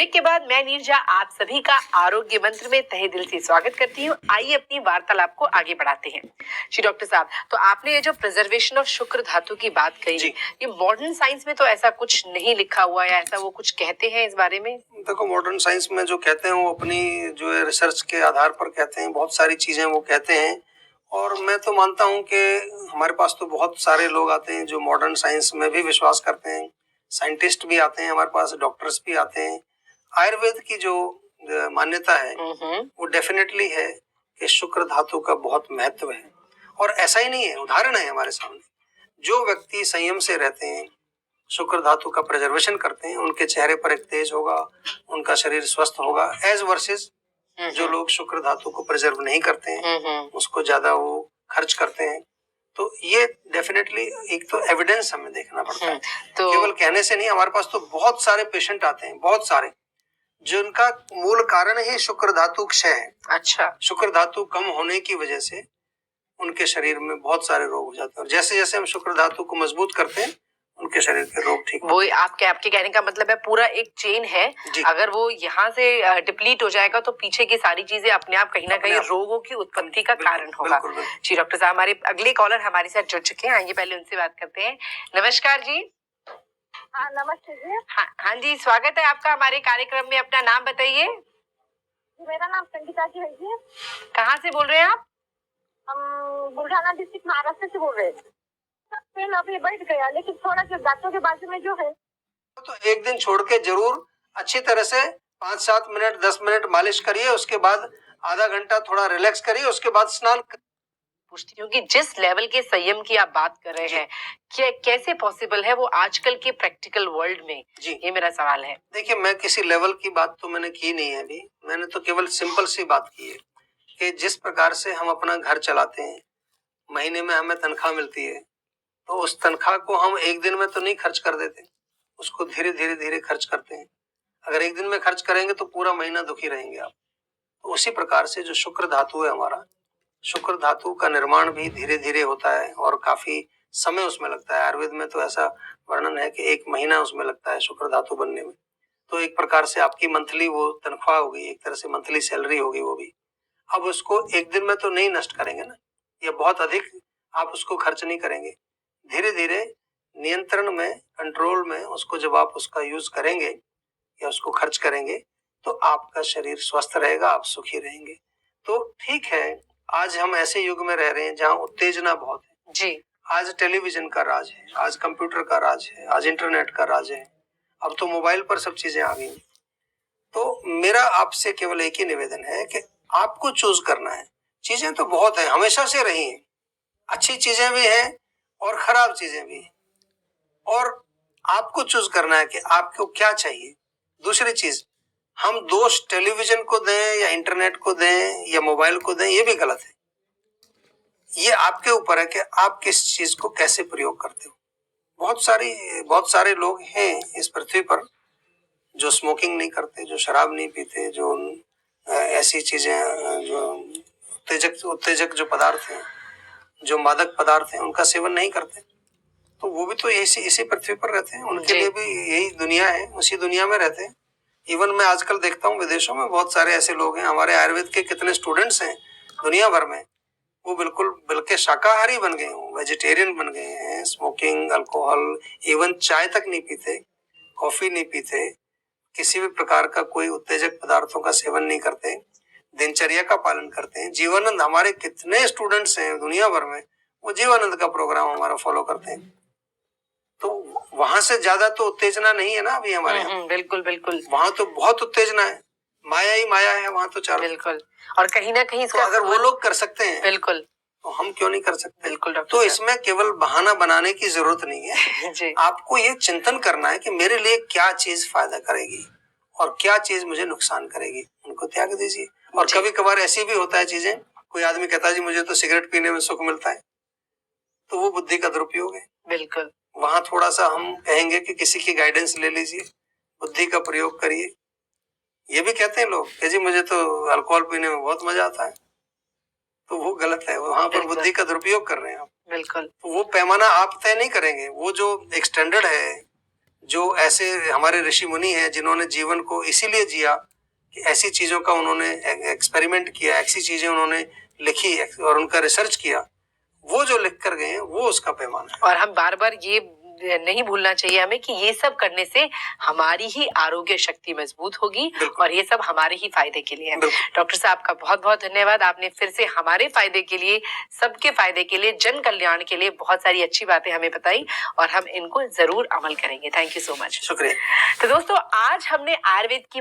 Break के बाद मैं नीरजा आप सभी का आरोग्य मंत्र में तहे दिल से स्वागत करती हूँ। आइए अपनी वार्तालाप को आगे बढ़ाते हैं। जी डॉक्टर साहब, तो आपने ये जो प्रिजर्वेशन ऑफ शुक्र धातु की बात कही, ये मॉडर्न साइंस में तो ऐसा कुछ नहीं लिखा हुआ है, ऐसा वो कुछ कहते हैं इस बारे में? देखो, मॉडर्न साइंस में जो कहते हैं वो अपनी जो है रिसर्च के आधार पर कहते हैं, बहुत सारी चीजें वो कहते हैं। और मैं तो मानता हूँ कि हमारे पास तो बहुत सारे लोग आते हैं जो मॉडर्न साइंस में भी विश्वास करते हैं। साइंटिस्ट भी आते हैं हमारे पास, डॉक्टर्स भी आते हैं। आयुर्वेद की जो मान्यता है वो डेफिनेटली है कि शुक्र धातु का बहुत महत्व है। और ऐसा ही नहीं है, उदाहरण है हमारे सामने। जो व्यक्ति संयम से रहते हैं, शुक्र धातु का प्रिजर्वेशन करते हैं, उनके चेहरे पर एक तेज होगा, उनका शरीर स्वस्थ होगा, एज वर्सेस जो लोग शुक्र धातु को प्रिजर्व नहीं करते हैं, उसको ज्यादा वो खर्च करते हैं। तो ये डेफिनेटली एक तो एविडेंस हमें देखना पड़ता है। तो केवल कहने से नहीं, हमारे पास तो बहुत सारे पेशेंट आते हैं, बहुत सारे, जिनका मूल कारण ही शुक्र धातु क्षय है। अच्छा, शुक्र धातु कम होने की वजह से उनके शरीर में बहुत सारे रोग हो जाते हैं। और जैसे जैसे हम शुक्र धातु को मजबूत करते हैं, उनके शरीर के रोग ठीक वो आपके कहने का मतलब है पूरा एक चेन है। अगर वो यहाँ से डिप्लीट हो जाएगा तो पीछे की सारी चीजें अपने आप कहीं ना कहीं रोगों की उत्पत्ति का कारण होगा। जी डॉक्टर साहब, हमारे अगले कॉलर हमारे साथ जुड़ चुके हैं, आइए पहले उनसे बात करते हैं। नमस्कार जी। हाँ नमस्ते जी। हाँ जी, स्वागत है आपका हमारे कार्यक्रम में। अपना नाम बताइए। मेरा नाम संगीता जी है जी। कहाँ से बोल रहे हैं आप? हम बुल्ढाना डिस्ट्रिक्ट महाराष्ट्र से बोल रहे हैं। पेन अभी बैठ गया, लेकिन थोड़ा जो दांतों के बाजू में जो है, तो एक दिन छोड़ के जरूर अच्छी तरह से 5-7 मिनट 10 मिनट मालिश करिए। उसके बाद आधा घंटा थोड़ा रिलैक्स करिए, उसके बाद स्नान। पूछती हूँ कि जिस लेवल के संयम की आप बात कर रहे हैं, कैसे पॉसिबल है वो आजकल के प्रैक्टिकल वर्ल्ड में? जी, ये मेरा सवाल है। देखिए, मैं किसी लेवल की बात तो मैंने की नहीं है अभी। मैंने तो केवल सिंपल सी बात की है कि जिस प्रकार से हम अपना घर चलाते हैं, महीने में हमें तनख्वाह मिलती है, तो उस तनख्वाह को हम एक दिन में तो नहीं खर्च कर देते, उसको धीरे धीरे धीरे खर्च करते हैं। अगर एक दिन में खर्च करेंगे तो पूरा महीना दुखी रहेंगे आप। तो उसी प्रकार से जो शुक्र धातु है हमारा, शुक्र धातु का निर्माण भी धीरे धीरे होता है और काफी समय उसमें लगता है। आयुर्वेद में तो ऐसा वर्णन है कि 1 महीना उसमें लगता है शुक्र धातु बनने में। तो एक प्रकार से आपकी मंथली वो तनख्वाह होगी, एक तरह से मंथली सैलरी होगी वो भी। अब उसको एक दिन में तो नहीं नष्ट करेंगे ना, या बहुत अधिक आप उसको खर्च नहीं करेंगे। धीरे धीरे नियंत्रण में, कंट्रोल में उसको जब आप उसका यूज करेंगे या उसको खर्च करेंगे, तो आपका शरीर स्वस्थ रहेगा, आप सुखी रहेंगे। तो ठीक है, आज हम ऐसे युग में रह रहे हैं जहाँ उत्तेजना बहुत है जी। आज टेलीविजन का राज है, आज कंप्यूटर का राज है, आज इंटरनेट का राज है, अब तो मोबाइल पर सब चीजें आ गई। तो मेरा आपसे केवल एक ही निवेदन है कि आपको चूज करना है। चीजें तो बहुत है, हमेशा से रही हैं, अच्छी चीजें भी हैं और खराब चीजें भी हैं, और आपको चूज करना है कि आपको क्या चाहिए। दूसरी चीज, हम दोष टेलीविजन को दें या इंटरनेट को दें या मोबाइल को दें, ये भी गलत है। ये आपके ऊपर है कि आप किस चीज को कैसे प्रयोग करते हो। बहुत सारे लोग हैं इस पृथ्वी पर जो स्मोकिंग नहीं करते, जो शराब नहीं पीते, जो ऐसी चीजें, जो उत्तेजक जो पदार्थ हैं, जो मादक पदार्थ हैं, उनका सेवन नहीं करते। तो वो भी तो इसी पृथ्वी पर रहते हैं, उनके लिए भी यही दुनिया है, उसी दुनिया में रहते हैं। इवन मैं आजकल देखता हूँ विदेशों में बहुत सारे ऐसे लोग हैं, हमारे आयुर्वेद के कितने स्टूडेंट्स हैं दुनिया भर में, वो बल्कि शाकाहारी बन गए हैं, वेजिटेरियन बन गए हैं। स्मोकिंग, अल्कोहल, इवन चाय तक नहीं पीते, कॉफी नहीं पीते, किसी भी प्रकार का कोई उत्तेजक पदार्थों का सेवन नहीं करते, दिनचर्या का पालन करते हैं। जीवानंद, हमारे कितने स्टूडेंट्स हैं दुनिया भर में, वो जीवानंद का प्रोग्राम हमारा फॉलो करते हैं। तो वहां से ज्यादा तो उत्तेजना नहीं है ना अभी हमारे यहाँ। बिल्कुल बिल्कुल, वहां तो बहुत उत्तेजना है, माया ही माया है वहां तो चारों। बिल्कुल, और कहीं ना कहीं तो अगर वो लोग कर सकते हैं, बिल्कुल, तो हम क्यों नहीं कर सकते? बिल्कुल डॉक्टर। तो इसमें केवल बहाना बनाने की जरूरत नहीं है। जी। आपको ये चिंतन करना है कि मेरे लिए क्या चीज फायदा करेगी और क्या चीज मुझे नुकसान करेगी, उनको त्याग दीजिए। और कभी कभार ऐसी भी होता है चीजें, कोई आदमी कहता है जी मुझे तो सिगरेट पीने में सुख मिलता है, तो वो बुद्धि का दुरुपयोग है। बिल्कुल, वहां थोड़ा सा हम कहेंगे कि किसी की गाइडेंस ले लीजिए, बुद्धि का प्रयोग करिए। ये भी कहते हैं लोग कि जी मुझे तो अल्कोहल पीने में बहुत मजा आता है, तो वो गलत है, वहां पर बुद्धि का दुरुपयोग कर रहे हैं आप। बिल्कुल, तो वो पैमाना आप तय नहीं करेंगे, वो जो एक स्टैंडर्ड है जो ऐसे हमारे ऋषि मुनि हैं जिन्होंने जीवन को इसीलिए जिया कि ऐसी चीजों का उन्होंने एक्सपेरिमेंट किया, ऐसी चीजें उन्होंने लिखी और उनका रिसर्च किया, वो जो लिख कर गए हैं वो उसका पैमाना है। और हम बार बार ये नहीं भूलना चाहिए हमें कि ये सब करने से हमारी ही आरोग्य शक्ति मजबूत होगी और ये सब हमारे ही फायदे के लिए है। डॉक्टर साहब का बहुत बहुत धन्यवाद, आपने फिर से हमारे फायदे के लिए, सबके फायदे के लिए, जन कल्याण के लिए बहुत सारी अच्छी बातें हमें बताई और हम इनको जरूर अमल करेंगे। Thank you so much. शुक्रिया। तो दोस्तों, आज हमने आयुर्वेद की